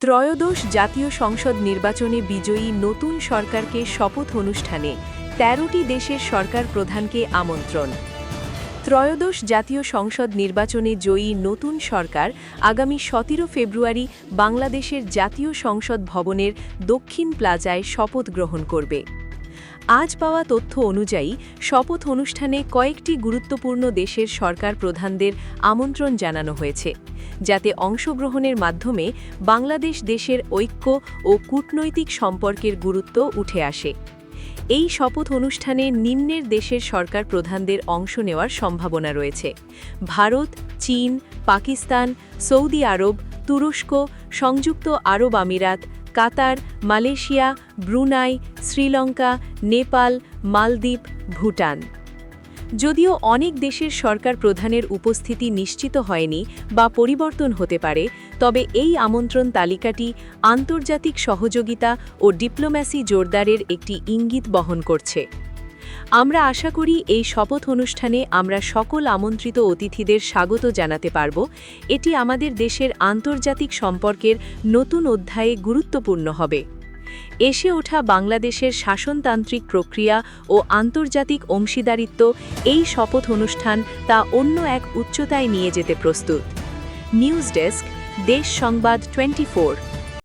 ত্রয়োদশ জাতীয় সংসদ নির্বাচনে বিজয়ী নতুন সরকারকে শপথ অনুষ্ঠানে ১৩টি দেশের সরকার প্রধানকে আমন্ত্রণ। ত্রয়োদশ জাতীয় সংসদ নির্বাচনে জয়ী নতুন সরকার আগামী ১৭ ফেব্রুয়ারি বাংলাদেশের জাতীয় সংসদ ভবনের দক্ষিণ প্লাজায় শপথ গ্রহণ করবে। আজ পাওয়া তথ্য অনুযায়ী শপথ অনুষ্ঠানে কয়েকটি গুরুত্বপূর্ণ দেশের সরকার প্রধানদের আমন্ত্রণ জানানো হয়েছে, যাতে অংশগ্রহণের মাধ্যমে বাংলাদেশ দেশের ঐক্য ও কূটনৈতিক সম্পর্কের গুরুত্ব উঠে আসে। এই শপথ অনুষ্ঠানে নিম্নের দেশের সরকার প্রধানদের অংশ নেওয়ার সম্ভাবনা রয়েছে: ভারত, চীন, পাকিস্তান, সৌদি আরব, তুরস্ক, সংযুক্ত আরব আমিরাত, কাতার, মালয়েশিয়া, ব্রুনাই, শ্রীলঙ্কা, নেপাল, মালদ্বীপ, ভুটান। যদিও অনেক দেশের সরকার প্রধানের উপস্থিতি নিশ্চিত হয়নি বা পরিবর্তন হতে পারে, তবে এই আমন্ত্রণ তালিকাটি আন্তর্জাতিক সহযোগিতা ও ডিপ্লোম্যাসি জোরদারের একটি ইঙ্গিত বহন করছে। আমরা আশা করি এই শপথ অনুষ্ঠানে আমরা সকল আমন্ত্রিত অতিথিদের স্বাগত জানাতে পারব। এটি আমাদের দেশের আন্তর্জাতিক সম্পর্কের নতুন অধ্যায়ে গুরুত্বপূর্ণ হবে। এসে ওঠা বাংলাদেশের শাসনতান্ত্রিক প্রক্রিয়া ও আন্তর্জাতিক অংশীদারিত্ব এই শপথ অনুষ্ঠান তা অন্য এক উচ্চতায় নিয়ে যেতে প্রস্তুত। নিউজ ডেস্ক, দেশ সংবাদ 24।